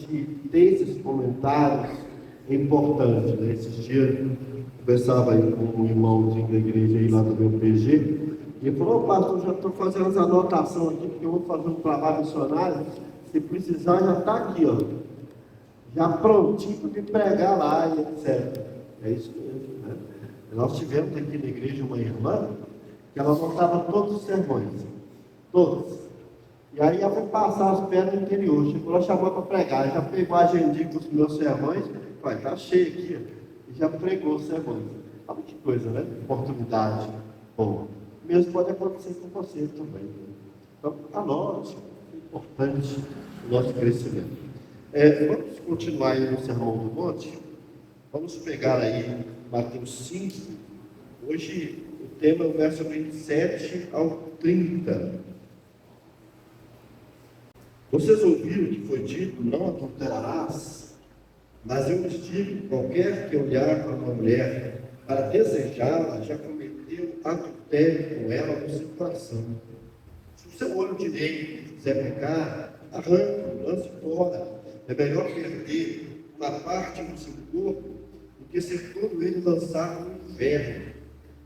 gente ter esses comentários é importante, né? Esses dias eu conversava aí com um irmãozinho da igreja aí lá do meu PG, e ele falou: pastor, já estou fazendo as anotações aqui, porque eu vou fazer um trabalho missionário, se precisar já está aqui, ó, já prontinho para me pregar lá e etc. É isso mesmo, né? Nós tivemos aqui na igreja uma irmã que ela anotava todos os sermões, todos. E aí ela foi passar as pernas no interior, chegou lá, chamou para pregar, já pegou a agendinha com os meus sermões, vai, tá cheio aqui, ó, e já pregou os sermões. Olha que coisa, né? Oportunidade boa. Mesmo pode acontecer com você também. Então, anote, é importante o nosso crescimento. Vamos continuar aí no Sermão do Monte. Vamos pegar aí Mateus 5. Hoje o tema é o verso 27 ao 30. Vocês ouviram o que foi dito: não adulterarás? Mas eu lhes digo: qualquer que olhar para uma mulher para desejá-la, já cometeu adultério com ela no seu coração. Se o seu olho direito quiser pecar, arranque-o, lance fora. É melhor perder uma parte do seu corpo do que ser todo ele lançado no inferno.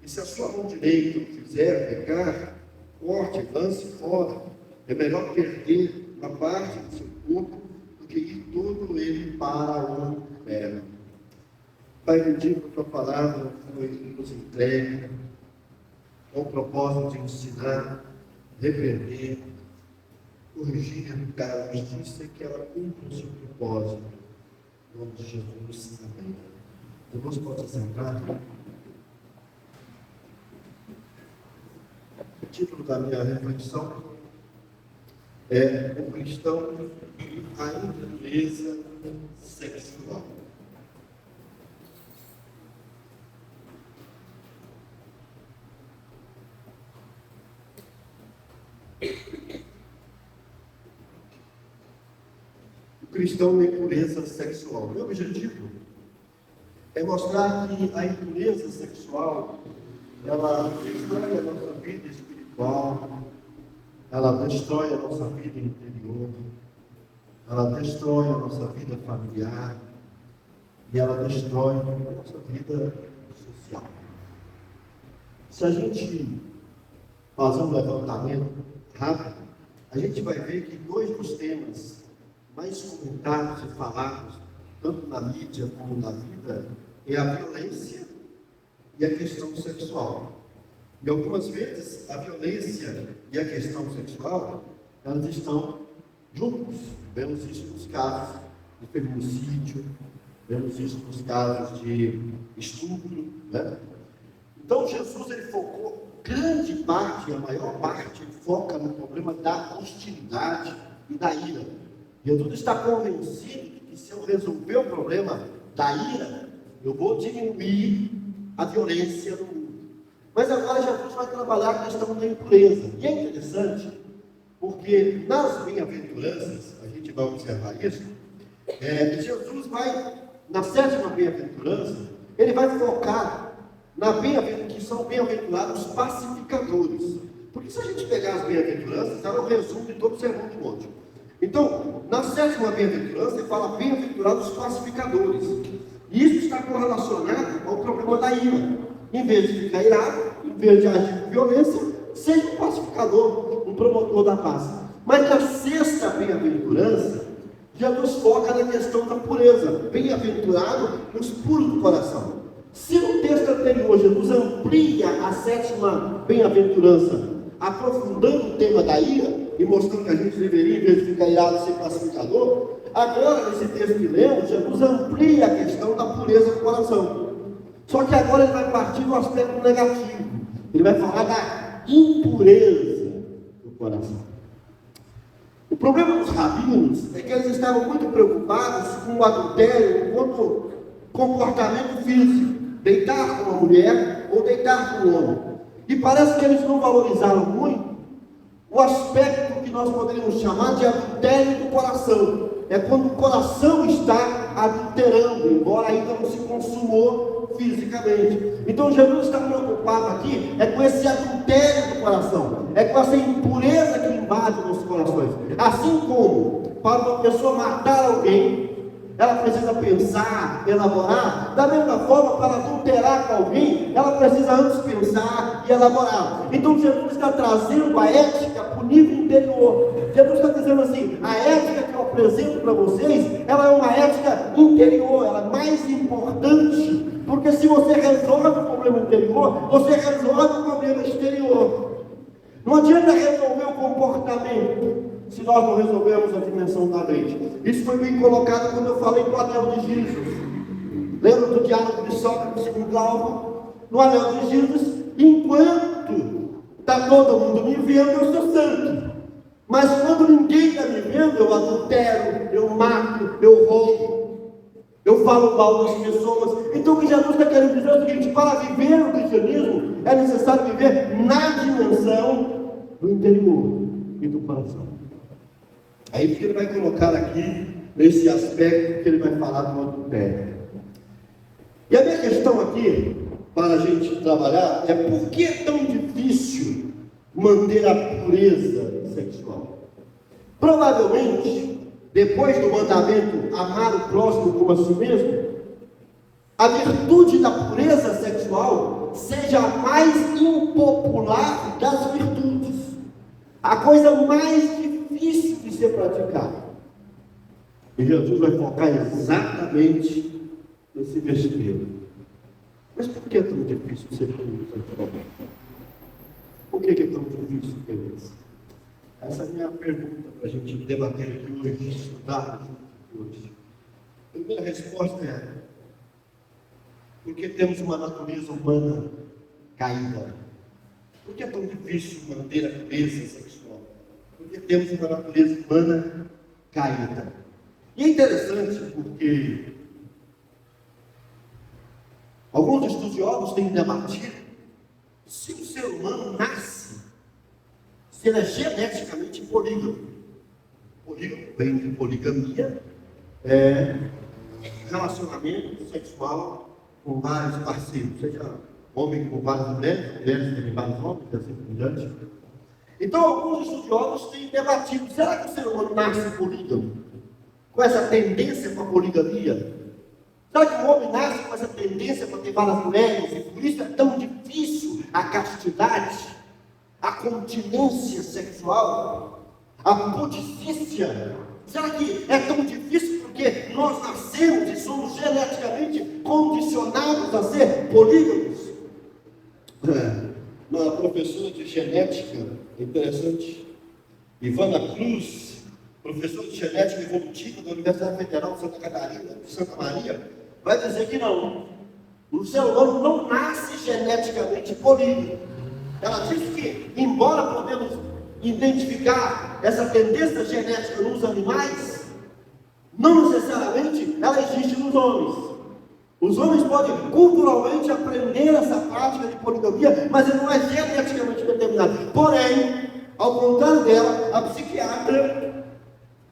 E se a sua mão direita o fizer pecar, corte, lance fora. É melhor perder uma parte do seu corpo do que ir todo ele para o inferno. Pai bendito, a tua palavra foi nos entregue com o propósito de ensinar, repreender, corrigir e educar a justiça, que ela cumpra o seu propósito. Em nome de Jesus, amém. Deus pode sentar. O título da minha reflexão é: o cristão e a impureza sexual. O cristão e a impureza sexual. Meu objetivo é mostrar que a impureza sexual, ela destrói a nossa vida espiritual, ela destrói a nossa vida interior, ela destrói a nossa vida familiar e ela destrói a nossa vida social. Se a gente fazer um levantamento rápido, a gente vai ver que dois dos temas mais comentados e falados, tanto na mídia como na vida, é a violência e a questão sexual. E algumas vezes a violência e a questão sexual, elas estão juntos. Vemos isso nos casos de feminicídio, vemos isso nos casos de estupro, né? Então Jesus, ele focou grande parte, a maior parte, ele foca no problema da hostilidade e da ira. Jesus está convencido de que se eu resolver o problema da ira, eu vou diminuir a violência no mundo. Mas agora Jesus vai trabalhar a questão da impureza. E é interessante, porque nas bem-aventuranças, a gente vai observar isso, Jesus vai, na sétima bem-aventurança, ele vai focar na bem-aventurança, que são bem-aventurados pacificadores. Porque se a gente pegar as bem-aventuranças, ela é o resumo de todo o Sermão do Monte. Então, na sétima bem-aventurança, ele fala bem-aventurados pacificadores. E isso está correlacionado ao problema da ira. Em vez de ficar irado, em vez de agir com violência, seja um pacificador, um promotor da paz. Mas na sexta bem-aventurança, Jesus foca na questão da pureza. Bem-aventurado os puros do coração. Se no texto anterior Jesus amplia a sétima bem-aventurança, aprofundando o tema da ira e mostrando que a gente deveria, em vez de ficar irado, ser pacificador, agora nesse texto que lemos, Jesus amplia a questão da pureza do coração. Só que agora ele vai partir do aspecto negativo. Ele vai falar da impureza do coração. O problema dos rabinos é que eles estavam muito preocupados com o adultério enquanto comportamento físico. Deitar com uma mulher ou deitar com um homem. E parece que eles não valorizaram muito o aspecto que nós poderíamos chamar de adultério do coração. É quando o coração está adulterando, embora ainda não se consumou fisicamente. Então Jesus está preocupado aqui com esse adultério do coração, com essa impureza que invade nossos corações. Assim como para uma pessoa matar alguém, ela precisa pensar, elaborar. Da mesma forma, para adulterar com alguém, ela precisa antes pensar e elaborar. Então Jesus está trazendo a ética para o nível interior. Jesus está dizendo assim: a ética que eu apresento para vocês, ela é uma ética interior, ela é mais importante, porque se você resolve o problema interior, você resolve o problema exterior. Não adianta resolver o comportamento se nós não resolvermos a dimensão da mente. Isso foi bem colocado quando eu falei do anel de Jesus. Lembra do diálogo de Sócrates com Glauco? No anel de Jesus, enquanto está todo mundo me vendo, eu sou santo. Mas quando ninguém está me vendo, eu adultero, eu mato, eu roubo, eu falo mal das pessoas. Então o que Jesus está querendo dizer é o seguinte: para viver o cristianismo, é necessário viver na dimensão do interior e do coração. É isso que ele vai colocar aqui, nesse aspecto que ele vai falar do adultério. E a minha questão aqui, para a gente trabalhar, é por que é tão difícil manter a pureza sexual? Provavelmente, depois do mandamento amar o próximo como a si mesmo, a virtude da pureza sexual seja a mais impopular das virtudes, a coisa mais difícil de ser praticada. E Jesus vai focar exatamente nesse versículo. Mas por que é tão difícil ser puro sexual? Por que é tão difícil, beleza? Essa é a minha pergunta para a gente debater aqui hoje, estudar hoje. A primeira resposta é: porque temos uma natureza humana caída. Por que é tão difícil manter a pureza sexual? Porque temos uma natureza humana caída. E é interessante porque alguns estudiosos têm debatido se o ser humano nasce, se ele é geneticamente polígamo. Polígamo vem de poligamia, relacionamento sexual com vários parceiros, seja homem com várias mulheres, mulheres com vários homens, assim por diante. Então, alguns estudiosos têm debatido: será que o ser humano nasce polígamo, com essa tendência para a poligamia? Será que o homem nasce com essa tendência para ter várias mulheres, e por isso é tão difícil a castidade, a continência sexual, a pudicícia? Será que é tão difícil porque nós nascemos e somos geneticamente condicionados a ser polígamos? Uma professora de genética interessante, Ivana Cruz, professora de genética evolutiva da Universidade Federal de Santa Catarina, de Santa Maria, vai dizer que não, o ser humano não nasce geneticamente polígamo. Ela diz que, embora podemos identificar essa tendência genética nos animais, não necessariamente ela existe nos homens. Os homens podem culturalmente aprender essa prática de poligamia, mas ele não é geneticamente determinado. Porém, ao contrário dela, a psiquiatra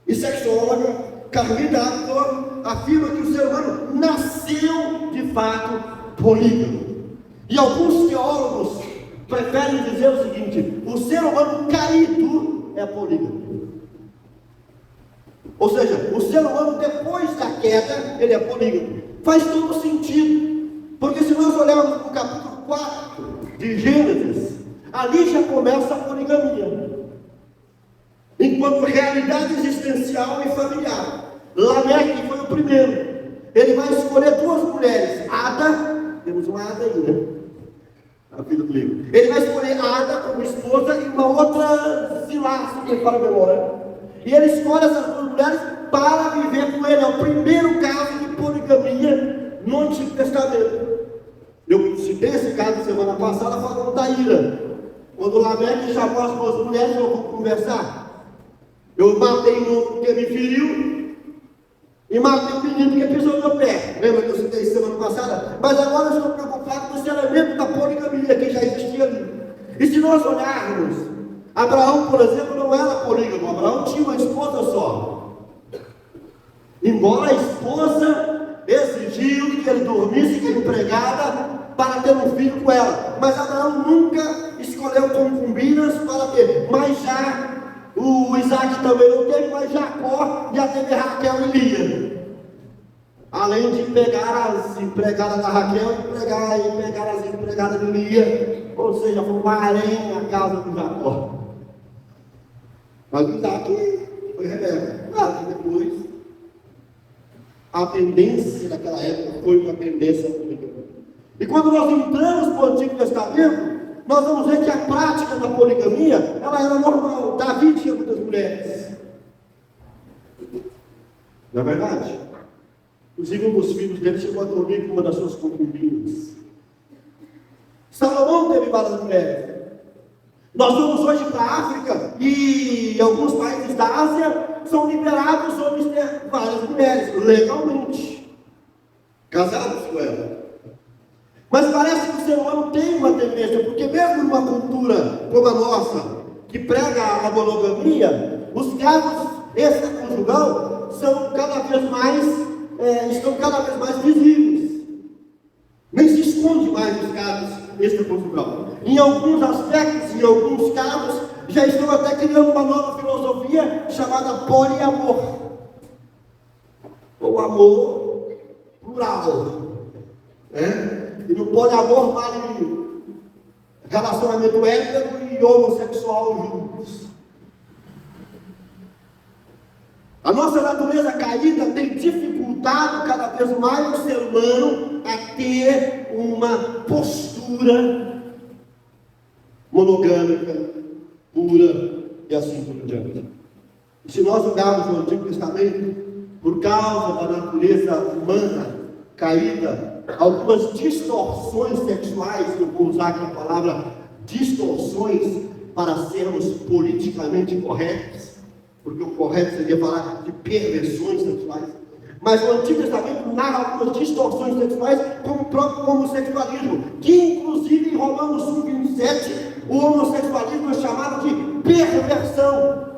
e sexóloga Carmina Aptor afirma que o ser humano nasceu de fato polígamo. E alguns teólogos preferem dizer o seguinte: o ser humano caído é polígamo. Ou seja, o ser humano depois da queda, ele é polígamo. Faz todo sentido, porque se nós olharmos para o capítulo 4 de Gênesis, ali já começa a poligamia, enquanto realidade existencial e familiar. Lameque foi o primeiro, ele vai escolher duas mulheres, Ada, temos uma Ada aí, né? A filha do livro. Ele vai escolher Ada como esposa e uma outra Zilá, se quem fala a memória. E ele escolhe essas duas mulheres para viver com ele. É o primeiro caso de poligamia no Antigo Testamento. Eu citei esse caso semana passada falando da ira. Quando Lameque chamou as duas mulheres, eu vou conversar. Eu matei um porque me feriu e matei um menino porque pisou no meu pé. Lembra que eu citei semana passada? Mas agora eu estou preocupado com esse elemento da poligamia que já existia ali. E se nós olharmos, Abraão, por exemplo, não era polígamo. Abraão tinha uma esposa só. Embora a esposa exigiu que ele dormisse com a empregada para ter um filho com ela. Mas Abraão nunca escolheu concubinas para ter. Mas já O Isaac também não teve, mas Jacó já teve Raquel e Lia. Além de pegar as empregadas da Raquel e pegar as empregadas de Lia. Ou seja, foi uma harém na casa do Jacó. Mas o Isaac foi Rebeca. Claro que depois a tendência daquela época foi uma tendência poligamia. E quando nós entramos para o Antigo Testamento, nós vamos ver que a prática da poligamia, ela era normal. Davi tinha muitas mulheres. Não é verdade? Inclusive um dos filhos dele chegou a dormir com uma das suas concubinas. Salomão teve várias mulheres. Nós vamos hoje para a África e alguns países da Ásia são liberados homens ter várias mulheres, legalmente, casados com ela. Mas parece que o ser humano tem uma tendência, porque mesmo numa cultura como a nossa, que prega a monogamia, os casos extraconjugal são cada vez mais, estão cada vez mais visíveis. Nem se esconde mais os casos extraconjugal. Em alguns aspectos, em alguns casos, já estão até criando uma nova filosofia chamada poliamor. Ou amor plural. E no poliamor vale relacionamento hétero e homossexual juntos. A nossa natureza caída tem dificultado cada vez mais o ser humano a ter uma postura monogâmica, pura e assim por diante. E se nós olharmos o Antigo Testamento, por causa da natureza humana caída, algumas distorções sexuais, eu vou usar aqui a palavra distorções para sermos politicamente corretos, porque o correto seria falar de perversões sexuais. Mas o Antigo Testamento narra algumas distorções sexuais, como o próprio homossexualismo, que inclusive em Romanos 1:27, o homossexualismo é chamado de perversão.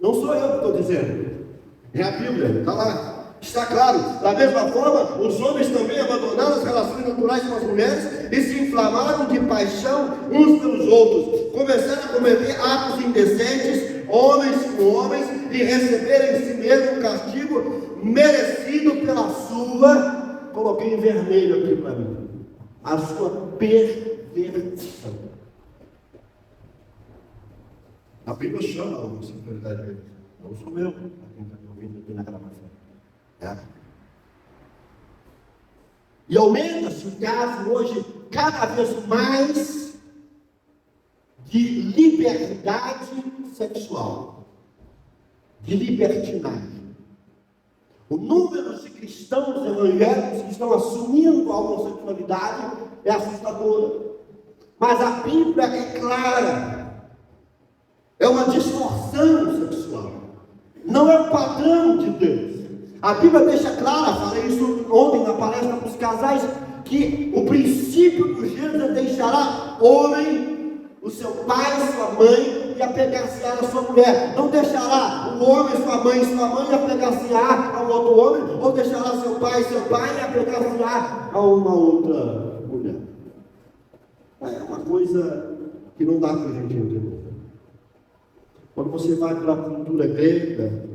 Não sou eu que estou dizendo, é a Bíblia, está lá. Está claro, da mesma forma, os homens também abandonaram as relações naturais com as mulheres e se inflamaram de paixão uns pelos outros. Começaram a cometer atos indecentes, homens com homens, e receberem em si mesmo um castigo merecido pela sua, coloquei em vermelho aqui para mim, a sua perversão. A Bíblia chama a homossexualidade. Não sou eu, quem está me ouvindo aqui na gravação. E aumenta-se o caso hoje cada vez mais de liberdade sexual, de libertinagem. O número de cristãos evangélicos que estão assumindo a homossexualidade é assustador. Mas a Bíblia é clara. É uma distorção sexual. Não é o padrão de Deus. A Bíblia deixa clara, falei isso ontem na palestra para os casais, que o princípio do gênero deixará homem, o seu pai, sua mãe, e apegar-se-á a sua mulher. Não deixará o homem, sua mãe e apegar-se-á a um outro homem, ou deixará seu pai e apegar-se-á a uma outra mulher. É uma coisa que não dá para a gente entender. Quando você vai para a cultura grega,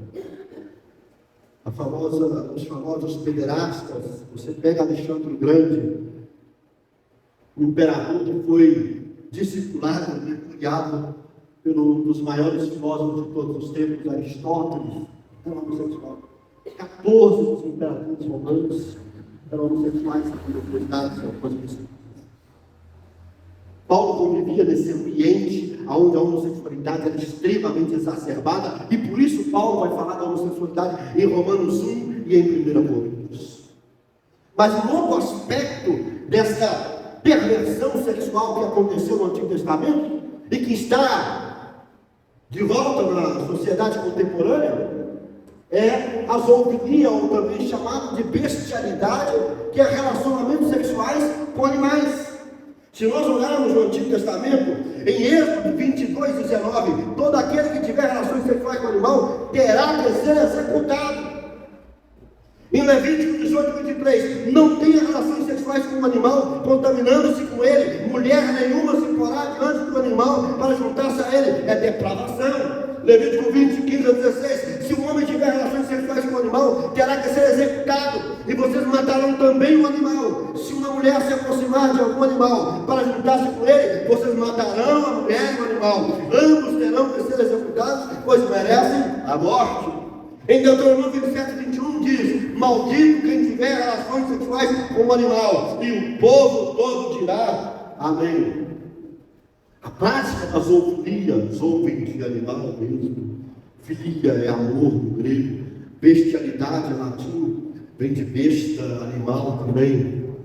os famosos pederastas, você pega Alexandre o Grande, o imperador que foi discipulado, mergulhado pelo um dos maiores filósofos de todos os tempos, Aristóteles, era homossexual. 14 dos imperadores romanos eram homossexuais, Paulo convivia nesse ambiente onde a homossexualidade era extremamente exacerbada, e por isso Paulo vai falar da homossexualidade em Romanos 1 e em 1 Coríntios. Mas um outro aspecto dessa perversão sexual que aconteceu no Antigo Testamento e que está de volta na sociedade contemporânea é a zoofilia, ou também chamado de bestialidade, que é relacionamentos sexuais com animais. Se nós olharmos no Antigo Testamento, em Êxodo 22:19, todo aquele que tiver relações sexuais com o animal terá que ser executado. Em Levítico 18:23, não tenha relações sexuais com o animal, contaminando-se com ele. Mulher nenhuma se porá diante do animal para juntar-se a ele. É depravação. Levítico 20, 15 a 16. Se um homem tiver relações sexuais com um animal, terá que ser executado, e vocês matarão também o animal. Se uma mulher se aproximar de algum animal para juntar-se com ele, vocês matarão a mulher e o animal. Ambos terão que ser executados, pois merecem a morte. Em Deuteronômio 27, 21 diz: maldito quem tiver relações sexuais com o animal. E o povo todo dirá: amém. A prática da zoofilia, zoofim de animal mesmo, filia é amor no grego, bestialidade em latim, vem de besta, animal também.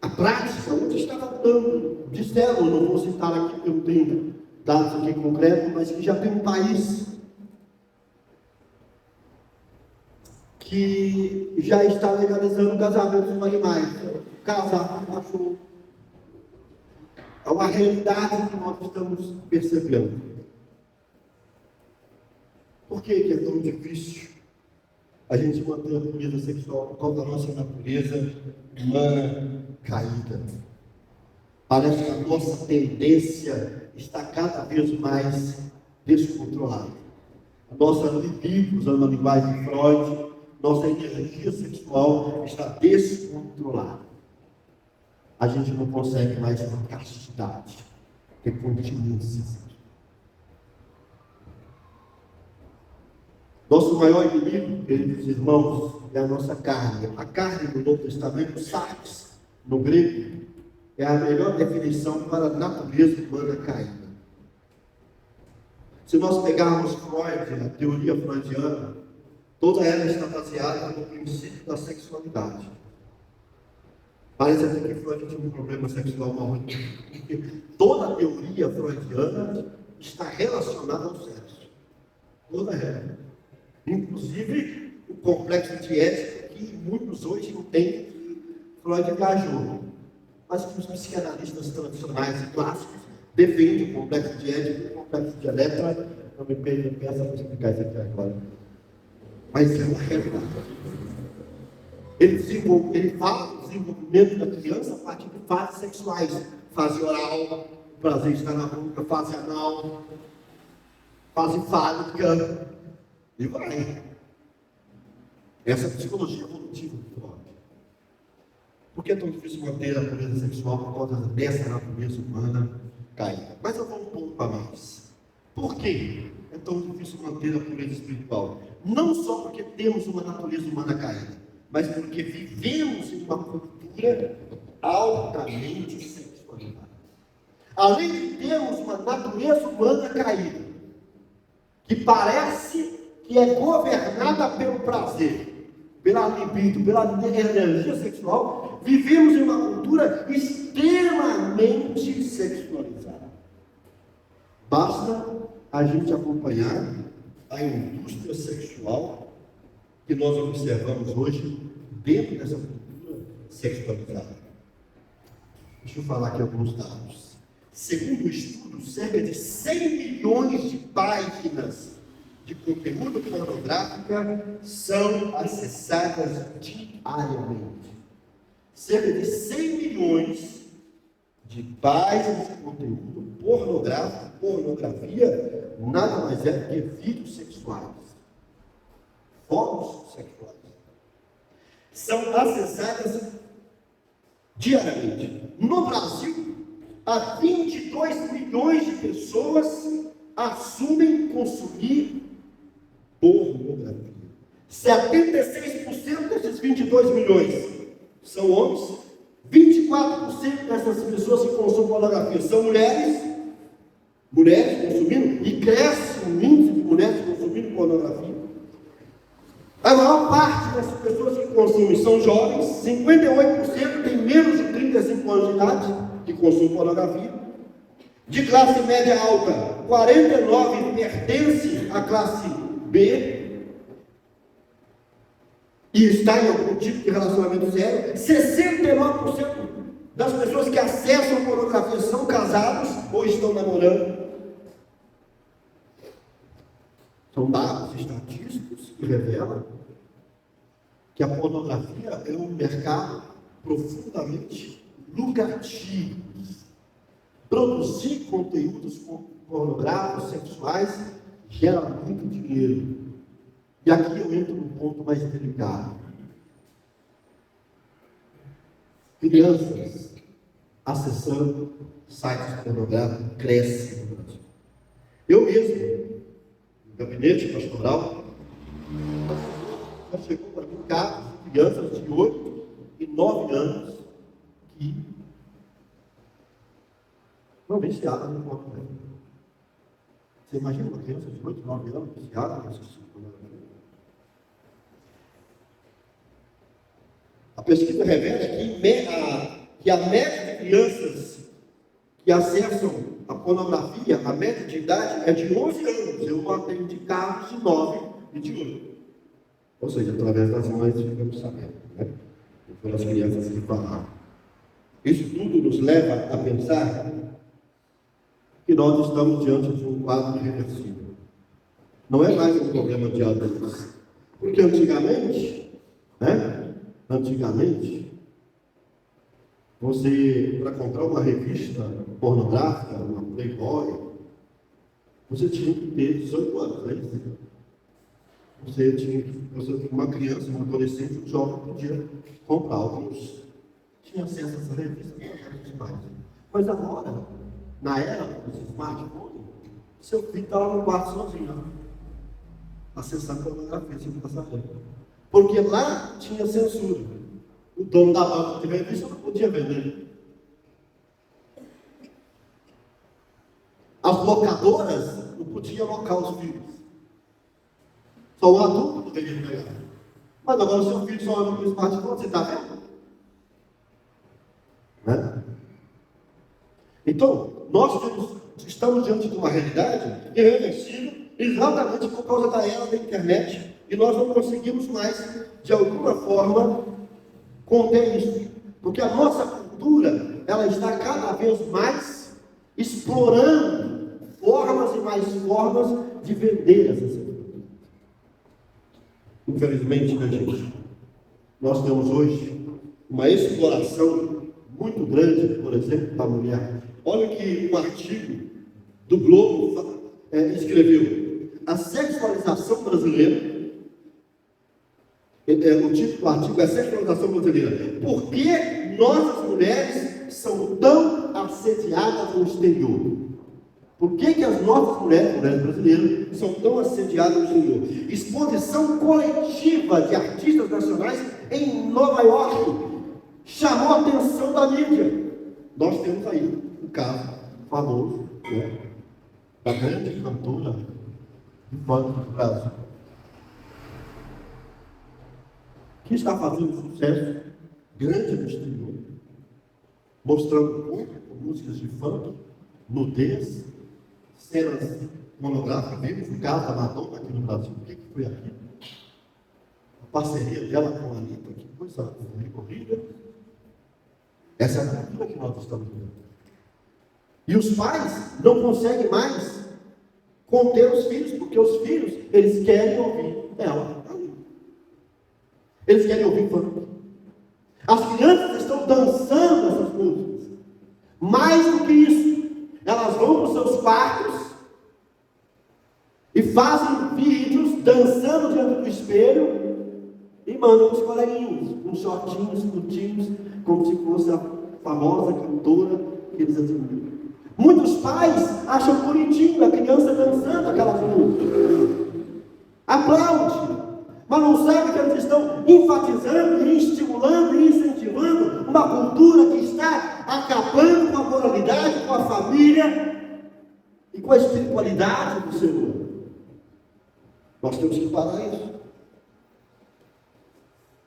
A prática, onde estava dando, disseram, não vou citar aqui porque eu não tenho dados aqui concretos, mas que já tem um país que já está legalizando casamentos com animais. Casar com cachorro. É uma realidade que nós estamos percebendo. Por que é tão difícil a gente manter a pureza sexual por causa da nossa natureza humana caída? Parece que a nossa tendência está cada vez mais descontrolada. A nossa libido, usando a linguagem de Freud, nossa energia sexual está descontrolada. A gente não consegue mais ter castidade, ter continência. Nosso maior inimigo, queridos irmãos, é a nossa carne. A carne do Novo Testamento, sarx, no grego, é a melhor definição para a natureza humana caída. Se nós pegarmos Freud, a teoria freudiana, toda ela está baseada no princípio da sexualidade. Parece até que Freud tinha um problema sexual mal resolvido, porque toda a teoria freudiana está relacionada ao sexo. Toda ela. Inclusive o complexo de Édipo, que muitos hoje entendem que Freud engajou. Mas que os psicanalistas tradicionais e clássicos defendem o complexo de Édipo e o complexo de Electra. Não me peça para explicar isso aqui agora. Mas é uma realidade. Ele fala do desenvolvimento da criança a partir de fases sexuais. Fase oral, o prazer está na boca, fase anal, fase fálica, e vai. Essa é a psicologia evolutiva do Freud. Por que é tão difícil manter a pureza sexual por causa dessa natureza humana caída? Mas eu vou um pouco a mais. Por que é tão difícil manter a pureza espiritual? Não só porque temos uma natureza humana caída, mas porque vivemos em uma cultura altamente sexualizada. Além de termos uma natureza humana caída, que parece que é governada pelo prazer, pela libido, pela energia sexual, vivemos em uma cultura extremamente sexualizada. Basta a gente acompanhar a indústria sexual que nós observamos hoje dentro dessa cultura sexualizada. Deixa eu falar aqui alguns dados. Segundo o estudo, cerca de 100 milhões de páginas de conteúdo pornográfico são acessadas diariamente. Cerca de 100 milhões de páginas de conteúdo pornográfico, pornografia, nada mais é do que vídeos sexuais. Fotos sexuais são acessadas diariamente. No Brasil, há 22 milhões de pessoas assumem consumir pornografia. 76% desses 22 milhões são homens, 24% dessas pessoas que consomem pornografia são mulheres consumindo, e cresce o índice de mulheres consumindo pornografia. A maior parte das pessoas que consomem são jovens, 58% têm menos de 35 anos de idade que consomem pornografia. De classe média alta, 49% pertence à classe B e está em algum tipo de relacionamento sério. 69% das pessoas que acessam a pornografia são casados ou estão namorando. São dados estatísticos que revelam que a pornografia é um mercado profundamente lucrativo. Produzir conteúdos pornográficos, sexuais, gera muito dinheiro. E aqui eu entro num ponto mais delicado. Crianças acessando sites pornográficos crescem no Brasil. Eu mesmo, no gabinete pastoral, já chegou para mim casos de crianças de 8 e 9 anos que não viciadas no pornografia. Você imagina uma criança de 8, 9 anos viciada no pornografia? A pesquisa revela que a média de crianças que acessam a pornografia, a média de idade é de 11 anos. Eu atendo de casos de 9 e de 8. Ou seja, através das mães ficamos sabendo, né? E foram as crianças que falaram. Isso tudo nos leva a pensar que nós estamos diante de um quadro irreversível. Não é mais um problema de adultos. Porque antigamente, você, para comprar uma revista pornográfica, uma Playboy, você tinha que ter 18 anos, não é isso? Uma criança, um adolescente, um jovem podia comprar. Alguns tinham acesso a essa revista, mas agora, na era dos smartphones, seu filho está lá no quarto sozinho, acessando pornografia, sem passar tempo. Porque lá tinha censura. O dono da banca de revista não podia vender. As locadoras não podiam alocar os filhos. Só um adulto poderia pegar. Mas agora o seu filho só olha no smartphone, você está vendo? Né? Então, estamos diante de uma realidade irreversível, exatamente por causa da era da internet, e nós não conseguimos mais, de alguma forma, conter isso. Porque a nossa cultura, ela está cada vez mais explorando formas e mais formas de vender essas coisas. Infelizmente, né, gente? Nós temos hoje uma exploração muito grande, por exemplo, da mulher. Olha que um artigo do Globo escreveu: a sexualização brasileira. O título do artigo é Sexualização brasileira. Por que nossas mulheres são tão assediadas no exterior? Por que as nossas mulheres brasileiras, são tão assediadas no exterior? Exposição coletiva de artistas nacionais em Nova York chamou a atenção da mídia. Nós temos aí o caso famoso, né, da grande cantora de funk do Brasil, que está fazendo sucesso grande no exterior, mostrando com músicas de funk, nudez, cenas monográficas. Vimos o caso da Madonna aqui no Brasil. O que foi aquilo? A parceria dela com a Anitta, que coisa horrível. Essa é a cultura que nós estamos vivendo. E os pais não conseguem mais conter os filhos, porque os filhos, eles querem ouvir ela. Eles querem ouvir funk. As crianças estão dançando essas músicas. Mais do que isso, elas vão para os seus quartos e fazem vídeos dançando diante do espelho e mandam os coleguinhos, uns shortinhos, curtinhos, como se fosse a famosa cantora que eles admiram. Muitos pais acham bonitinho a criança dançando aquelas músicas. Aplaude. Mas não sabe que eles estão enfatizando e estimulando e incentivando uma cultura que está acabando com a moralidade, com a família e com a espiritualidade do ser humano. Nós temos que parar isso.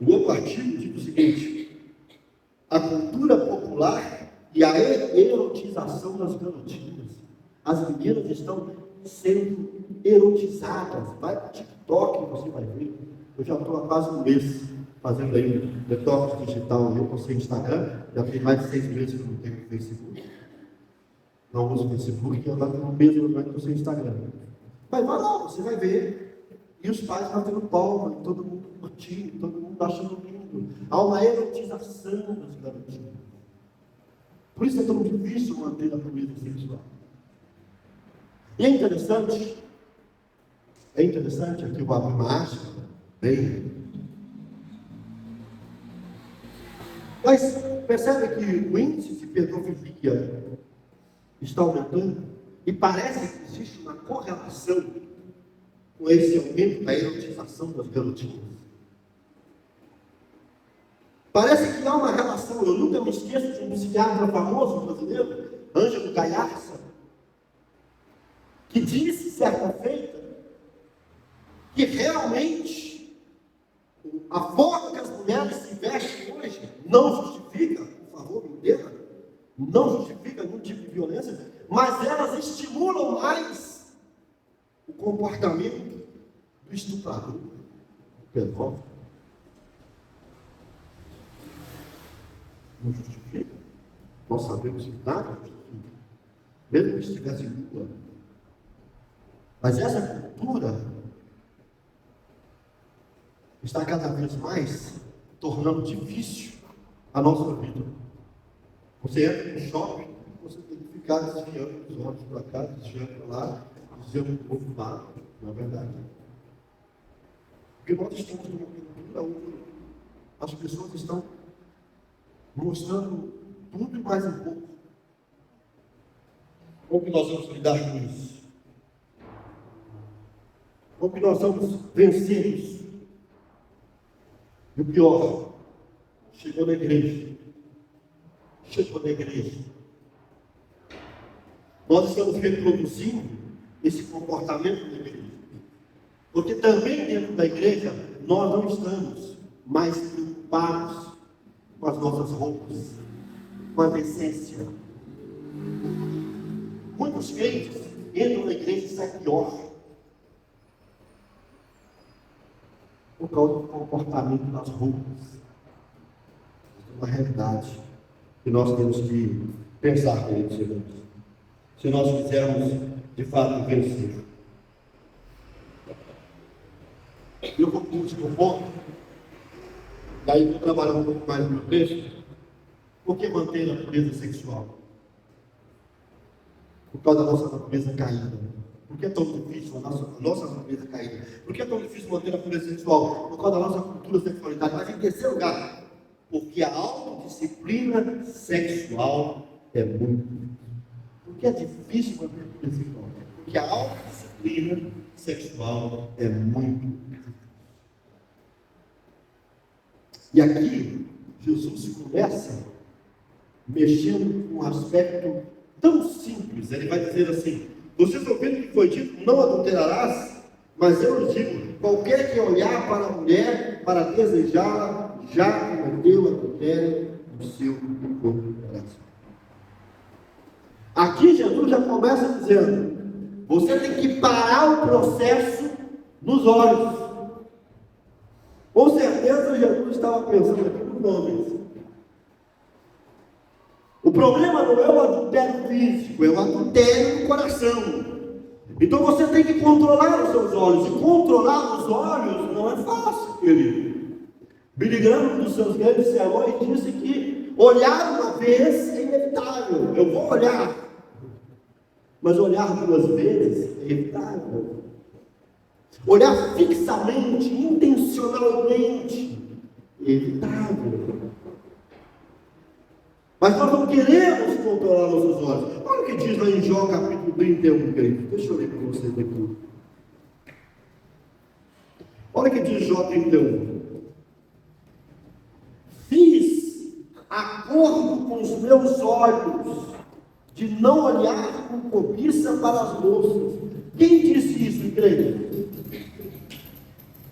O outro artigo diz o seguinte: a cultura popular e a erotização das garotinhas. As meninas estão sendo erotizadas. Vai para o TikTok, você vai ver. Eu já estou há quase um mês fazendo aí um detox digital. Eu postei Instagram, já tem mais de 6 meses que eu não tenho Facebook. Não uso Facebook, eu já tenho um mês que eu não tenho Instagram. Mas vai lá, você vai ver. E os pais batendo palma, todo mundo curtindo, todo mundo achando lindo. Há uma erotização das garotinhas. Por isso é tão difícil manter a pureza sexual. E é interessante É interessante, aqui eu vou abrir uma aspa, bem. Mas percebe que o índice de pedofilia está aumentando e parece que existe uma correlação com esse aumento da erotização das garotinhas. Parece que há uma relação. Eu nunca me esqueço de um psiquiatra famoso brasileiro, Ângelo Gaiarsa, que disse certa feita que realmente a forma que as mulheres se vestem hoje não justifica, por favor, me entenda, não justifica nenhum tipo de violência, mas elas estimulam mais o comportamento do estuprador, do pedófilo. Não justifica. Nós sabemos que nada justifica, mesmo que estivesse nua. Mas essa cultura está cada vez mais tornando difícil a nossa vida. Você entra no shopping, você tem que ficar desviando os olhos para cá, desviando para lá, dizendo um pouco mal, não é verdade? Porque nós estamos numa cultura onde as pessoas estão mostrando tudo e mais um pouco. Como que nós vamos lidar com isso? Como que nós vamos vencer isso? E o pior, chegou na igreja. Nós estamos reproduzindo esse comportamento da igreja. Porque também dentro da igreja, nós não estamos mais preocupados com as nossas roupas, com a decência. Muitos crentes entram na igreja e saem pior. Por causa do comportamento das roupas. É uma realidade que nós temos que pensar, queridos irmãos, se nós quisermos de fato vencer. Eu vou para o último ponto, daí vou trabalhar um pouco mais no meu texto. Por que manter a pureza sexual? Por causa da nossa natureza caída. Por que é tão difícil a nossa natureza caída? Por que é tão difícil manter a pureza sexual? Por causa da nossa cultura de sexualidade. Mas em terceiro lugar, porque a autodisciplina sexual é muito difícil. Por que é difícil manter a pureza sexual? Porque a autodisciplina sexual é muito difícil. E aqui, Jesus começa mexendo com um aspecto tão simples. Ele vai dizer assim: vocês ouviram que foi dito, não adulterarás, mas eu lhes digo, qualquer que olhar para a mulher, para desejá-la, já cometeu adultério no seu coração. Aqui Jesus já começa dizendo, você tem que parar o processo nos olhos. Com certeza Jesus estava pensando aqui nos homens. O problema não é o adultério físico, é o adultério do coração. Então você tem que controlar os seus olhos. E controlar os olhos não é fácil, querido. Billy Graham, nos seus grandes sermões, disse que olhar uma vez é inevitável. Eu vou olhar. Mas olhar duas vezes é inevitável. Olhar fixamente, intencionalmente, é evitável. Mas nós não queremos controlar nossos olhos. Olha o que diz lá em Jó, capítulo 31, querido. Deixa eu ler para vocês aqui. Olha o que diz Jó 31. Fiz acordo com os meus olhos de não olhar com cobiça para as moças. Quem disse isso, igreja?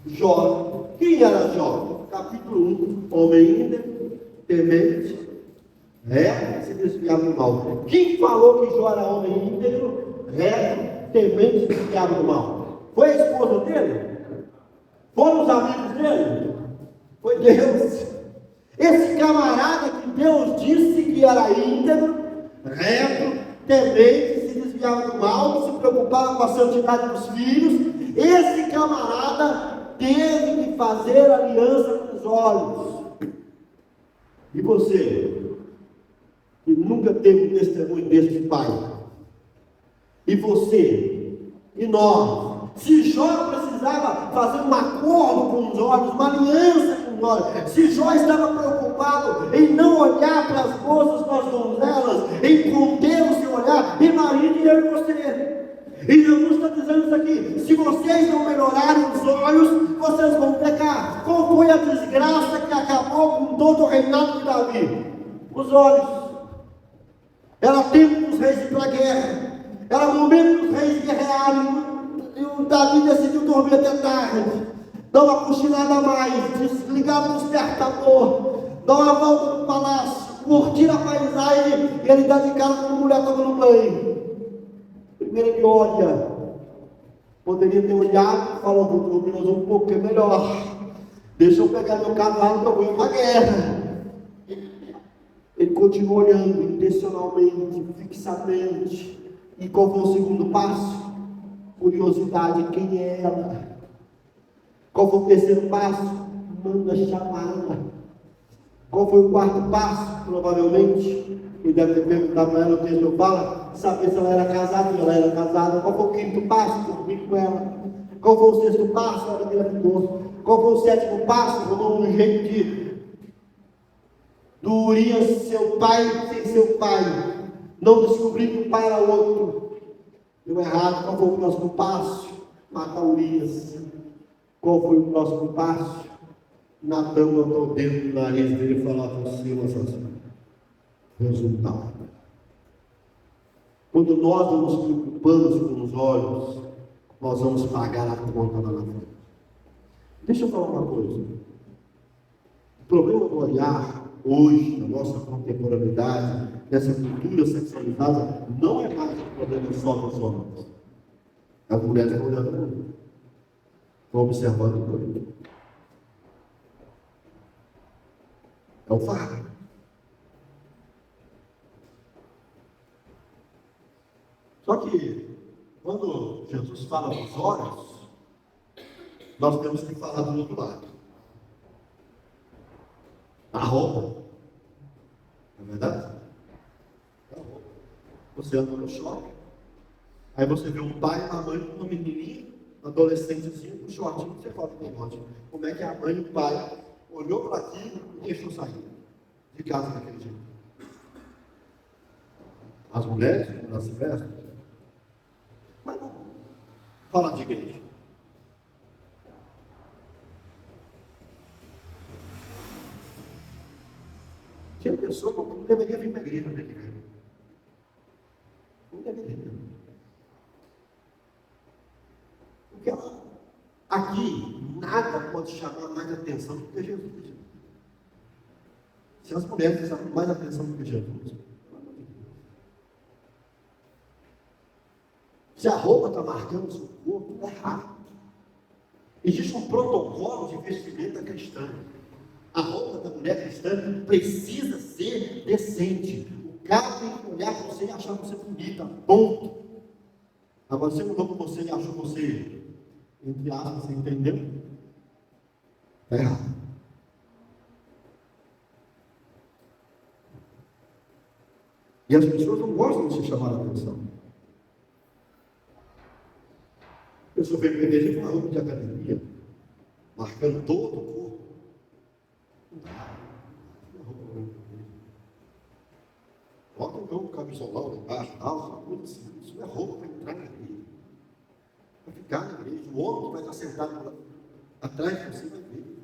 Jó. Quem era Jó? Capítulo 1. Homem íntegro, temente, se desviava do mal. Quem falou que Jó era homem íntegro, temente, se desviava do mal? Foi a esposa dele? Foram os amigos dele? Foi Deus. Esse camarada que Deus disse que era íntegro, reto, temente, se desviava do mal, se preocupava com a santidade dos filhos, esse camarada teve que fazer aliança com os olhos. E você, que nunca teve um testemunho desse de pai, e você, e nós, Se Jó precisava fazer um acordo com os olhos, uma aliança com os olhos, se Jó estava preocupado em não olhar para as moças, para as donzelas, em conter o seu olhar, imagine eu e você. E Jesus está dizendo isso aqui: se vocês não melhorarem os olhos, vocês vão pecar. Qual foi a desgraça que acabou com todo o reinado de Davi? Os olhos. Era tempo dos reis ir para a guerra, era momento dos reis guerrearem, e o Davi decidiu dormir até tarde, dar uma cochilada a mais, desligar o despertador, dar uma volta no palácio, curtir a paisagem, e ele dá de cara com a mulher tomando banho. Primeiro ele olha, poderia ter olhado e falou: vou dormir mais um pouco, que é melhor, deixa eu pegar meu cavalo que eu vou para a guerra. Ele continua olhando intencionalmente, fixamente. E qual foi o segundo passo? Curiosidade: quem é ela? Qual foi o terceiro passo? Manda chamá-la. Qual foi o quarto passo? Provavelmente ele deve ter perguntado para ela, o texto fala, saber se ela era casada, e ela era casada. Qual foi o quinto passo? Dormir com ela. Qual foi o sexto passo? Ela engravidou. Qual foi o sétimo passo? Tomou um jeito do Urias, seu pai, sem seu pai, não descobrir que o pai era outro. Deu errado. Qual foi o próximo passo? Matar Urias. Qual foi o próximo passo? Natã botou o dedo no nariz dele e falou com Silas assim: resultado. Quando nós nos preocupamos com os olhos, nós vamos pagar a conta lá na frente. Deixa eu falar uma coisa. O problema do olhar hoje, na nossa contemporaneidade, nessa cultura sexualizada, não é mais um problema só dos homens. As mulheres estão olhando muito, estão observando muito. É o fato. Só que, quando Jesus fala dos olhos, nós temos que falar do outro lado. A roupa. Não é verdade? A roupa. Você anda no shopping, aí você vê um pai e uma mãe com uma menininha, um adolescentezinho, com um shortinho, você fala: como é que a mãe e o pai olhou para aquilo e deixou sair de casa daquele jeito? As mulheres, como elas se vestem. Mas não fala de igreja. Tinha pessoa que não deveria vir para a igreja, não deveria. Porque aqui nada pode chamar mais atenção do que Jesus. Se as mulheres chamam mais atenção do que Jesus, se a roupa está marcando o seu corpo, está errado. Existe um protocolo de vestimenta cristã. A roupa da mulher cristã precisa ser decente. O cara tem que olhar para você e achar você bonita, ponto. Agora, você olhou para você e achou você, entre aspas, você entendeu? Está errado. E as pessoas não gostam de se chamar a atenção. A pessoa vem para a igreja com uma roupa de academia, marcando todo o corpo. Bota um camisolão lá embaixo, tudo assim. Isso não é roupa para entrar na igreja. Para ficar na igreja. O homem que vai estar sentado atrás de você vai ver.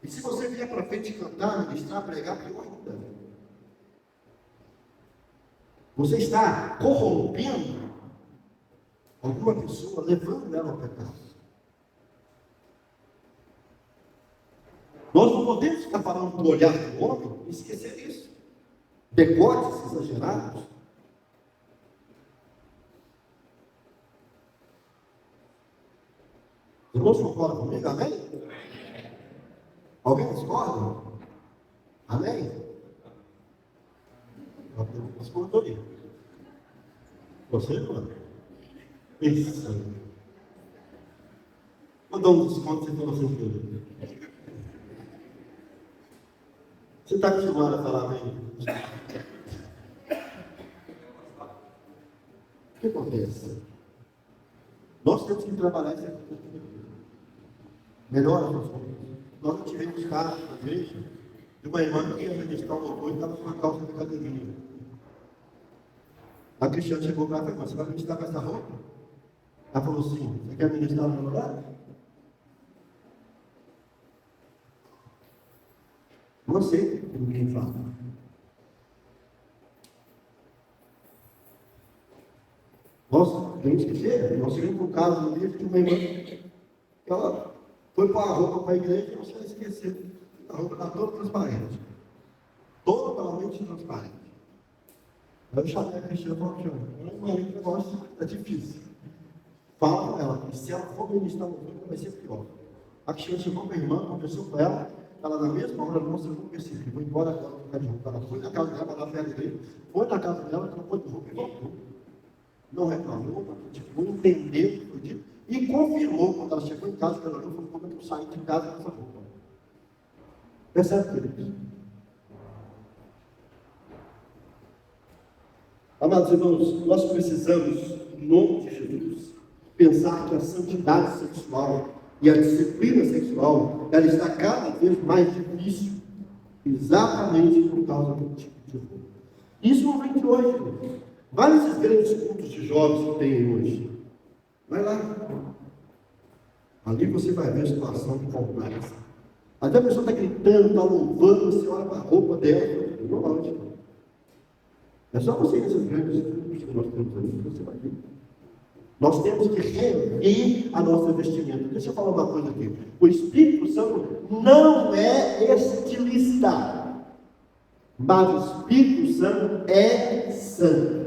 E se você vier para frente cantar, ministrar, pregar, pior ainda. Você está corrompendo alguma pessoa, levando ela ao pecado. Nós não podemos ficar falando do olhar do homem e esquecer isso. Decotes exagerados. Os irmãos concordam comigo? Amém? Alguém discorda? Amém? Discordou aí. Você, mano? Isso. Vou dar um desconto se for você. Você está acostumado a falar amém? O que acontece? Nós Nós temos que trabalhar isso aqui. Melhor as nossas coisas. Nós não tivemos casos na igreja de uma irmã que ia ministrar um louvor e estava com uma calça de academia. A Cristiane chegou para ela e falou: você vai ministrar com essa roupa? Ela falou assim: você quer ministrar no meu lugar? Não aceito o que ninguém fala. Nós temos que ser. Nós tivemos um caso no livro de uma irmã que ela foi pôr a roupa para a igreja e você esqueceu. A roupa está toda transparente. Totalmente transparente. Aí eu chamei a Cristiane e falei: o negócio é difícil. Fala com ela, e se ela for ministrar no grupo, vai ser pior. A Cristiane chegou com a irmã, conversou com ela, ela na mesma hora, nossa, eu vou perceber, vou embora agora, vou ficar de roupa. Ela foi na casa dela, na férias dele, foi na casa dela, trocou de roupa e voltou. Não reclamou, não entendeu o que foi dito, e confirmou quando ela chegou em casa, que ela falou: como eu saí de casa com essa roupa. Percebe, queridos? Amados irmãos, nós precisamos, em nome de Jesus, pensar que a santidade sexual e a disciplina sexual, ela está cada vez mais difícil, exatamente por causa do tipo de roupa. Isso não vem de hoje. Vai nesses grandes cultos de jovens que tem hoje. Vai lá. Ali você vai ver a situação complexa. Até a pessoa está gritando, está louvando, você olha para a roupa dela, não pode. É só você ir nesses grandes cultos que nós temos ali, você vai ver. Nós temos que rever a nossa vestimenta. Deixa eu falar uma coisa aqui. O Espírito Santo não é estilista, mas o Espírito Santo é santo.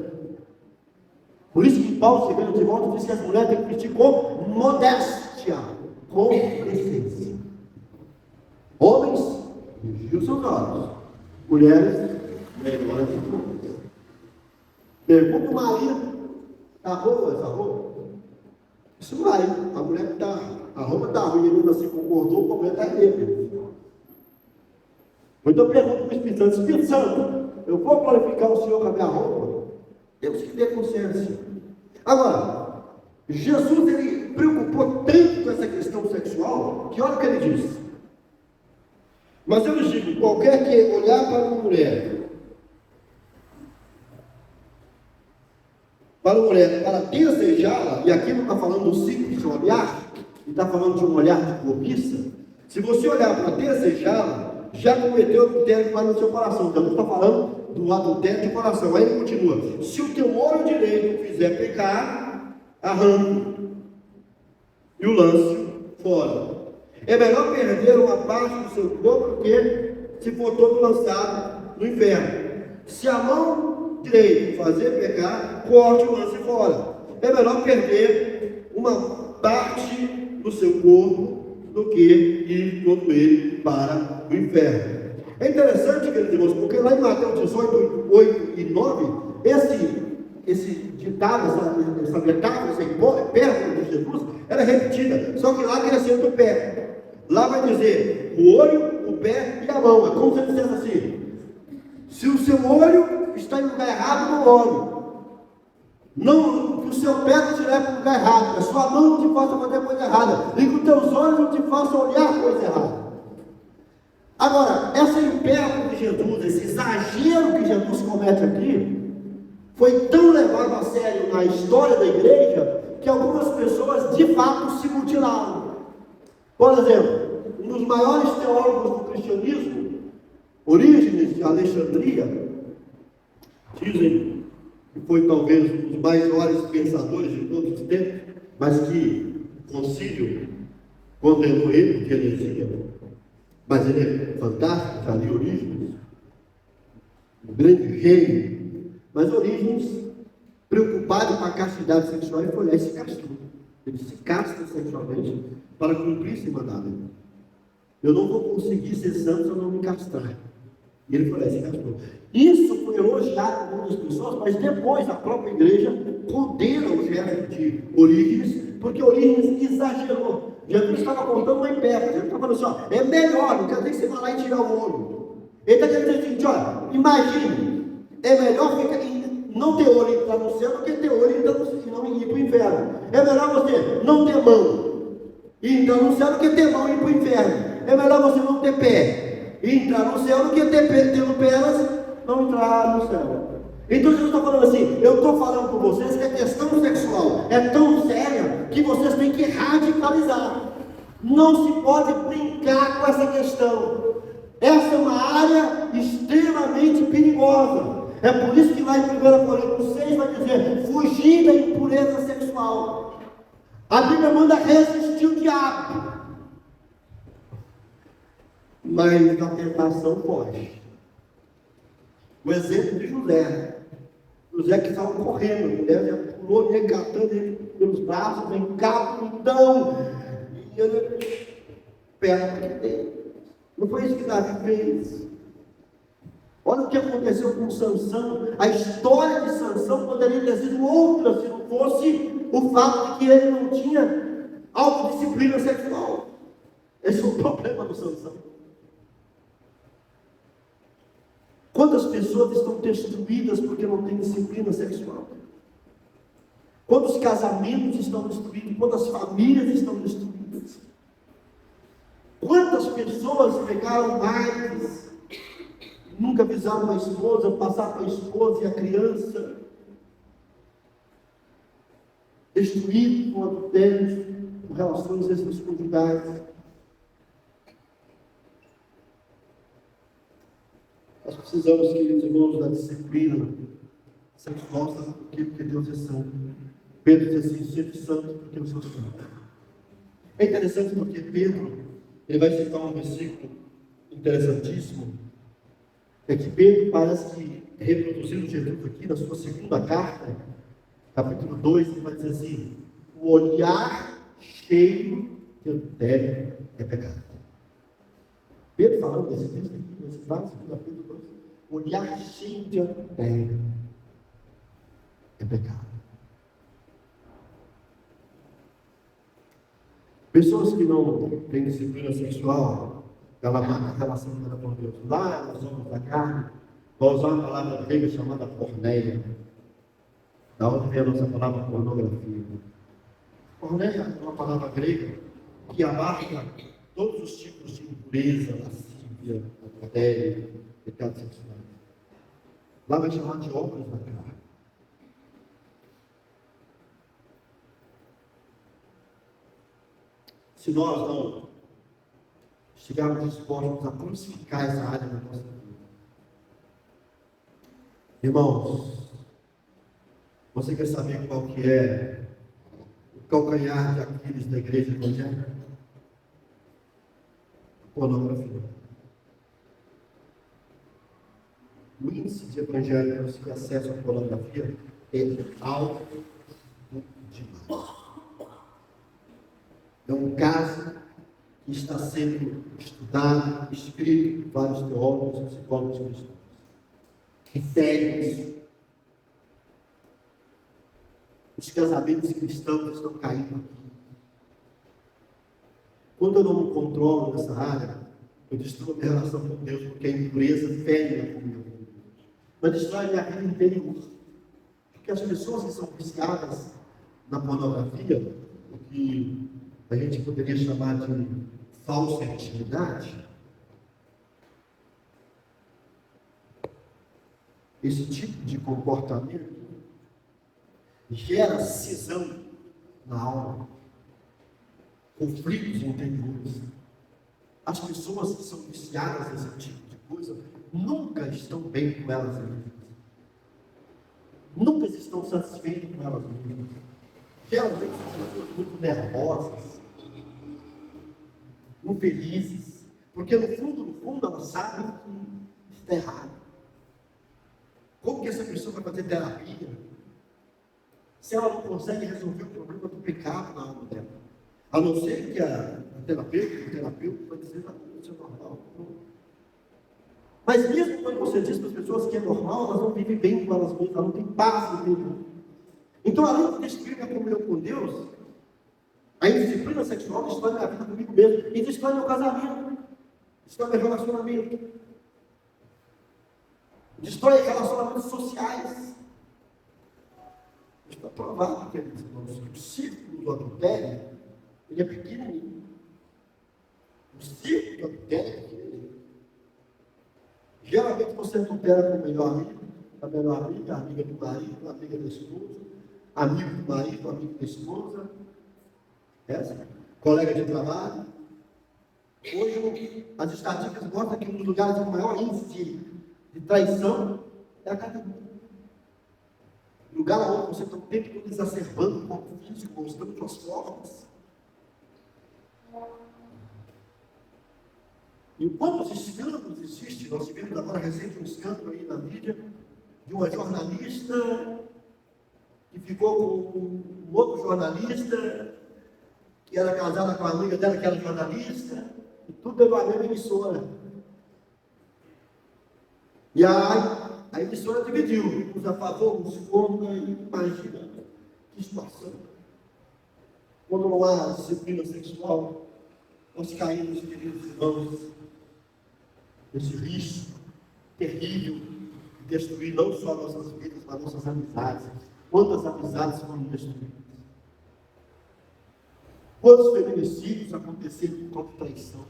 Por isso que Paulo, chegando de volta, diz que as mulheres têm que vestir com modéstia, com decência. Homens, vigiam seus olhos. Mulheres, melhorem as roupas. Pergunta o marido: está boa essa roupa? Isso vai. A mulher que está, a roupa está ruim, ele assim concordou, o problema está nele. Então eu pergunto para o Espírito Santo: Espírito Santo, eu vou glorificar o Senhor com a minha roupa? Temos que ter consciência. Agora, Jesus, ele preocupou tanto com essa questão sexual, que olha o que ele disse. Mas eu lhes digo: qualquer que olhar para uma mulher, para desejá-la, e aqui não está falando do simples olhar, ele está falando de um olhar de cobiça. Se você olhar para desejá-la, já cometeu adultério para o seu coração. Então não está falando do adultério de coração. Aí ele continua: se o teu olho direito fizer pecar, arranque e o lance fora. É melhor perder uma parte do seu corpo do que se for todo lançado no inferno. Se a mão direita fazer pecar, corte o lance fora. É melhor perder uma parte do seu corpo do que ir todo ele para o inferno. É interessante, queridos irmãos, porque lá em Mateus 18, 8 e 9, esse ditado, essa metáfora, essa hipérbole de Jesus, era repetida, só que lá acrescenta o pé. Lá vai dizer o olho, o pé e a mão. É como se ele dissesse assim: se o seu olho está em lugar errado, não olhe. Não, que o seu pé não te leve para o lugar errado, que a sua mão não te faça fazer coisa errada, e que os teus olhos não te façam olhar coisa errada. Agora, essa hipérbole de Jesus, esse exagero que Jesus comete aqui, foi tão levado a sério na história da igreja, que algumas pessoas de fato se mutilaram. Por exemplo, um dos maiores teólogos do cristianismo, Orígenes de Alexandria, dizem que foi talvez um dos maiores pensadores de todos os tempos, mas que o concílio condenou ele de heresia. Mas ele é fantástico, já li Orígenes, um grande gênio. Mas Orígenes, preocupado com a castidade sexual, ele foi lá e se castrou. Ele se castra sexualmente para cumprir esse mandado. Eu não vou conseguir ser santo se eu não me castrar. E ele foi lá e se castrou. Isso foi elogiado por muitas pessoas, mas depois a própria igreja condena o gesto de Orígenes, porque Orígenes exagerou. Jesus estava contando uma hipérbole. Ele estava falando assim: ó, é melhor, não quer dizer que você vai lá e tirar o olho. Ele está querendo dizer o seguinte: olha, imagine, é melhor ficar, não ter olho e entrar no céu do que ter olho e entrar no céu, e não ir para o inferno. É melhor você não ter mão e entrar no céu do que ter mão e ir para o inferno. É melhor você não ter pé e entrar no céu do que ter pé, tendo pernas, não entrar no céu. Então Jesus está falando assim, eu estou falando com vocês que a questão sexual é tão séria que vocês têm que radicalizar. Não se pode brincar com essa questão. Essa é uma área extremamente perigosa. É por isso que lá em 1 Coríntios 6 vai dizer, fugir da impureza sexual. A Bíblia manda resistir o diabo, mas a tentação foge. O exemplo de José que estava correndo, a mulher já pulou, recatando ele pelos braços, vem cá, então, e ele perto dele. Não foi isso que Davi fez. Olha o que aconteceu com Sansão. A história de Sansão poderia ter sido outra se não fosse o fato de que ele não tinha autodisciplina sexual. Esse é o problema do Sansão. Quantas pessoas estão destruídas porque não têm disciplina sexual? Quantos casamentos estão destruídos? Quantas famílias estão destruídas? Quantas pessoas pegaram mais, nunca avisaram a esposa, passaram para a esposa e a criança, destruído com adultérios, com relações extraconjugais. Nós precisamos, queridos irmãos, da disciplina sexual, porque Deus é santo. Pedro diz assim, sede santo, porque eu sou santo. É interessante porque Pedro, ele vai citar um versículo interessantíssimo, é que Pedro parece que, reproduzindo Jesus aqui na sua segunda carta, capítulo 2, ele vai dizer assim, o olhar cheio de adultério é pecado. Pedro falando desse texto aqui, nesse caso, Pedro 2, o olhar cheio de adultério é pecado. Pessoas que não têm disciplina sexual, ela marca a relação dela com Deus. Lá nós somos da carne, vou usar uma palavra grega chamada porneia. Da onde vem a nossa palavra pornografia. Porneia é uma palavra grega que abarca todos os tipos de impureza, lascívia, adultério, pecado sexual. Lá vai chamar de obras da carne. Se nós não estivermos dispostos a crucificar essa área da nossa vida, irmãos, você quer saber qual que é o calcanhar de Aquiles da igreja evangélica? Pornografia. O índice de evangélicos que acessam a pornografia é alto demais. É um caso que está sendo estudado, escrito por vários teólogos e psicólogos cristãos. É sério isso. Os casamentos cristãos estão caindo aqui. Quando eu não me controlo nessa área, eu destruo a minha relação com Deus, porque a impureza fere a comunhão com Deus. Mas destrói a minha vida interior. Porque as pessoas que são viciadas na pornografia, o que a gente poderia chamar de falsa intimidade, esse tipo de comportamento gera cisão na alma, conflitos interiores. As pessoas que são viciadas nesse tipo de coisa nunca estão bem com elas mesmas, nunca estão satisfeitas com elas mesmas. Geralmente são pessoas muito nervosas, infelizes, porque no fundo elas sabem que está errado. Como que essa pessoa vai fazer terapia se ela não consegue resolver o problema do pecado na alma dela? A não ser que o terapeuta vai dizer, isso é normal. Mas mesmo quando você diz para as pessoas que é normal, elas não vivem bem com elas mesmas, elas não têm paz no interior. Então, além de destruir a comunhão com Deus, a indisciplina sexual destrói a vida comigo mesmo e destrói meu casamento, destrói meu relacionamento, destrói relacionamentos sociais. Está provado, queridos irmãos, que o círculo do adultério, ele é pequenininho. O círculo do adultério é pequenininho. Geralmente você adultera com o melhor amigo, a melhor amiga, a amiga do marido, a amiga da esposa, amigo do marido, amigo da esposa, colega de trabalho. Hoje, as estatísticas mostram que um dos lugares com maior índice de traição é a academia. Lugar onde você está o tempo todo exacerbando o corpo físico, mostrando suas formas. E quantos escândalos existem? Nós tivemos agora recente um escândalo aí na mídia de uma jornalista que ficou com um outro jornalista que era casada com a amiga dela que era jornalista, e tudo dentro da mesma emissora. E a emissora dividiu, uns a favor, uns contra, e imagina que situação. Quando não há disciplina sexual, nós caímos, queridos irmãos, nesse risco terrível de destruir não só nossas vidas, mas nossas amizades. Quantas amizades foram destruídas? Quantos feminicídios aconteceram por conta de traição?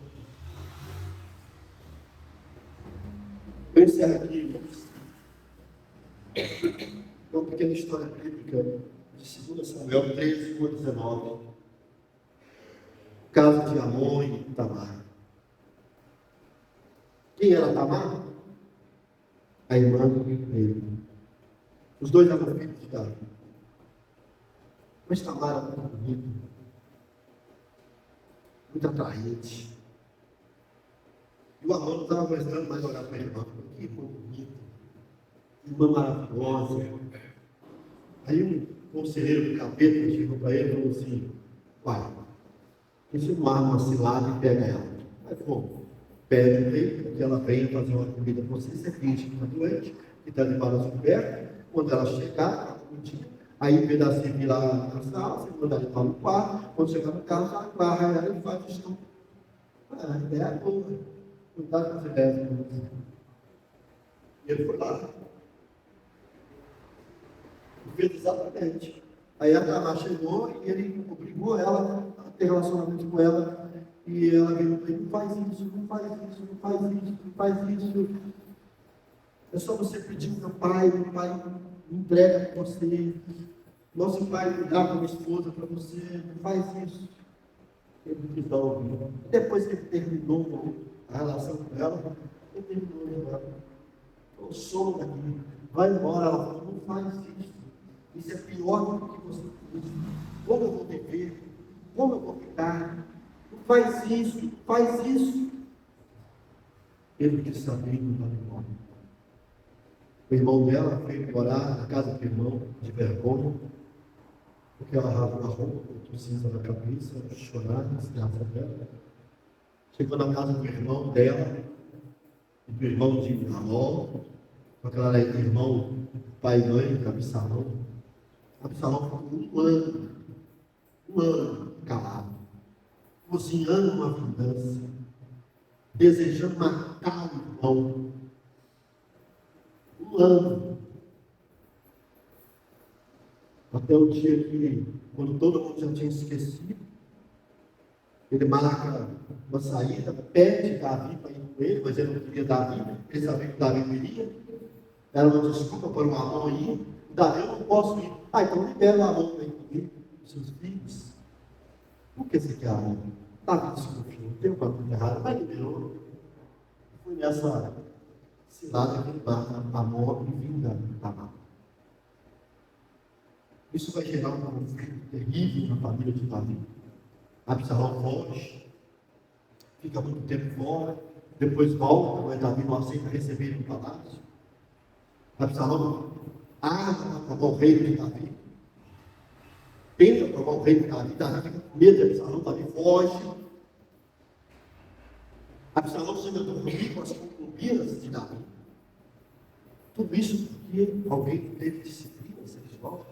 Eu encerro aqui, irmãos, uma pequena história bíblica de 2 Samuel 13, 1 a 19. Caso de Amon e Tamar. Quem era Tamar? A irmã dele. Os dois eram filhos de Davi. Mas Tamar era muito bonita, muito atraente. E o Amon não estava aguentando mais olhar para a irmã. Que irmã bonita, que irmã maravilhosa. Aí um conselheiro do capeta chegou para ele e falou assim: pai, você não arma uma cilada e pega ela. Aí como? Pede o rei que ela venha fazer uma comida para você. Você finge que está doente, que está de braço aberto. Quando ela chegar, a comidinha, aí em vez de ela servir lá na sala, você manda ela no quarto. Quando chegar no carro, já agarra ela e faz isso. A ideia é boa. Cuidado com as ideias. E ele foi lá. E fez exatamente. Aí a Tamar chegou e ele obrigou ela a ter relacionamento com ela. E ela veio para ele: não faz isso, não faz isso, não faz isso, não faz isso. É só você pedir para o pai entrega para você. Nosso pai dá para a esposa para você, não faz isso. Ele não quis dar ouvido. Depois que ele terminou a relação com ela, ele terminou com ela. Eu sou daqui, vai embora. Ela falou: não faz isso. Isso é pior do que você fez. Como eu vou viver? Como eu vou ficar? Não faz isso, não faz isso. Ele quis saber e não estava embora. O irmão dela foi morar na casa do irmão, de vergonha, porque ela rasgou a roupa, botou cinza na cabeça, chorar na casa dela. Chegou na casa do irmão dela, e do irmão de Amon, com aquela irmão, pai e mãe, Absalão. Absalão ficou um ano calado, cozinhando uma vingança, desejando matar o irmão. Um ano. Até o dia que, quando todo mundo já tinha esquecido, ele marca uma saída, pede Davi para ir com ele, mas ele não queria Davi, ele sabia que Davi não iria. Era uma desculpa para o Amon ir. Davi: eu não posso ir. Então libera o Amon para ir comigo, com seus filhos. Por que você quer Amon? Davi desconfiou, tem uma coisa errada, mas liberou. Foi nessa cilada que ele marca Amon e vinga Tamar. Isso vai gerar um conflito terrível na família de Davi. Absalão foge, fica muito tempo fora, depois volta, mas Davi não aceita receber ele no palácio. Absalão arma para o reino de Davi, tenta provar o reino de Davi. Davi fica com medo de Absalão, Davi foge. Absalão chega a dormir com as concubinas de Davi. Tudo isso porque alguém teve disciplina sexual.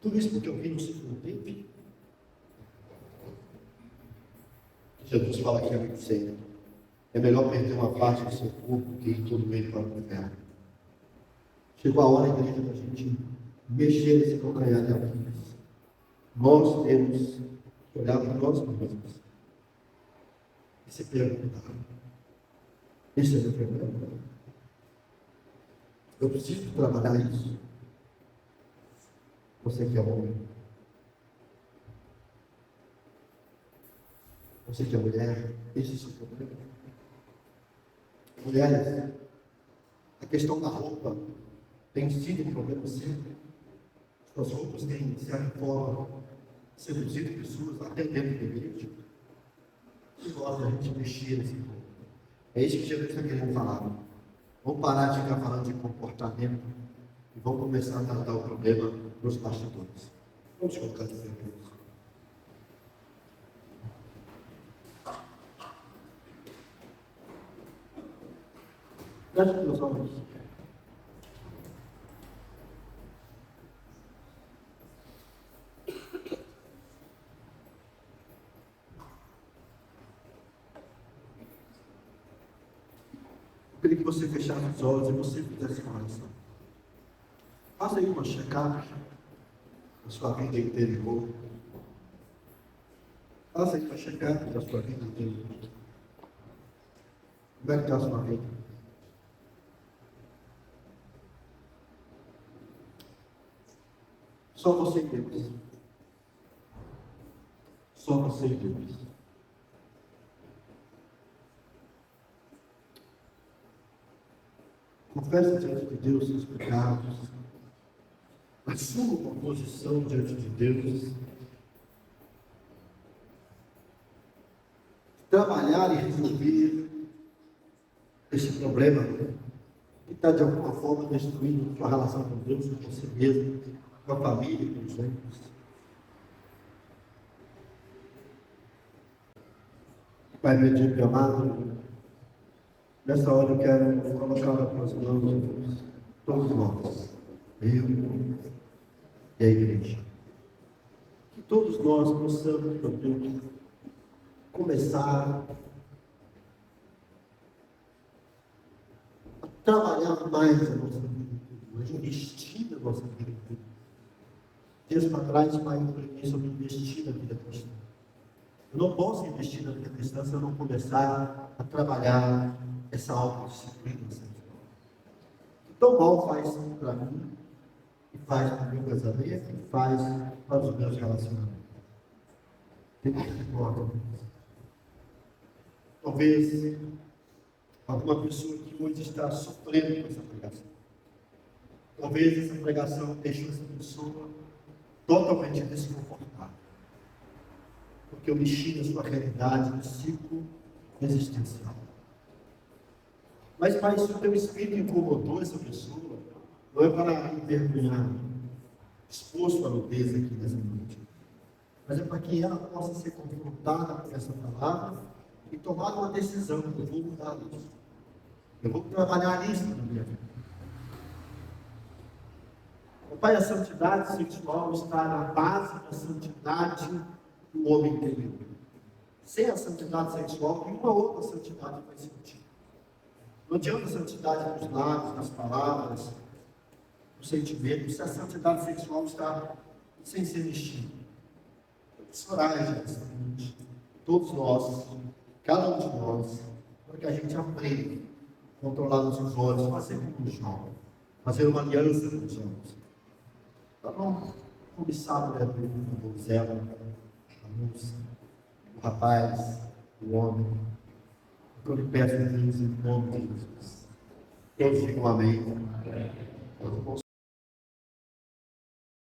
Tudo isso porque alguém não se conteve. Jesus fala aqui, amigo sério: é melhor perder uma parte do seu corpo que ir todo ele para o inferno. Chegou a hora, igreja, da gente mexer nesse calcanhar de Aquiles. Nós temos que olhar para nós mesmos e se perguntar: esse é o meu problema? Eu preciso trabalhar isso. Você que é homem, você que é mulher, esse é o seu problema. Mulheres, a questão da roupa tem sido um problema sempre. As roupas têm, de certa forma, seduzido pessoas até dentro da igreja. E gosta a gente mexer nesse ponto. É isso que Jesus está querendo falar. Vamos parar de ficar falando de comportamento e vamos começar a tratar o problema nos bastidores. Vamos colocar de pé. Feche meus olhos. Eu queria que você fechasse os olhos e você fizesse uma oração. Faça aí uma check-up da sua vida interior. Faça aí uma check-up da sua vida interior. Como é que está a sua vida? Só você e Deus. Só você e Deus. Confesse diante de Deus seus pecados. Assuma uma posição diante de Deus. Trabalhar e resolver esse problema que está de alguma forma destruindo sua relação com Deus, com você mesmo, com a família, com os outros. Pai bendito e amado, nessa hora eu quero colocar nas tuas mãos todos nós, eu e a igreja. Que todos nós possamos, meu Deus, começar a trabalhar mais a nossa vida, a investir na nossa vida. Dias para trás, Pai, eu falei sobre investir na vida cristã. Eu não posso investir na vida cristã se eu não começar a trabalhar essa autodisciplina. Tão mal faz para mim, e faz para o meu casamento, e faz para os meus relacionamentos. Tem que importa. Talvez alguma pessoa que hoje está sofrendo com essa pregação. Talvez essa pregação deixe essa pessoa totalmente desconfortável. Porque eu mexi na sua realidade, no ciclo existencial. Mas, Pai, se o teu Espírito incomodou essa pessoa, não é para envergonhar, expor sua nudez aqui nessa noite, mas é para que ela possa ser confrontada com essa palavra e tomar uma decisão. Eu vou mudar isso. Eu vou trabalhar isso na minha vida. Pai, a santidade sexual está na base da santidade do homem interior. Sem a santidade sexual, nenhuma outra santidade faz sentido. Não adianta a santidade dos lábios, das palavras, dos sentimentos, se a santidade sexual está sem ser mexida. Vamos orar, gente, todos nós, cada um de nós, para que a gente aprenda a controlar nossos olhos, fazer como João, fazer uma aliança com os homens. Para não cobiçar a donzela, a moça, o rapaz, o homem. Eu lhe peço, Deus, em nome de Jesus. Todos digam amém.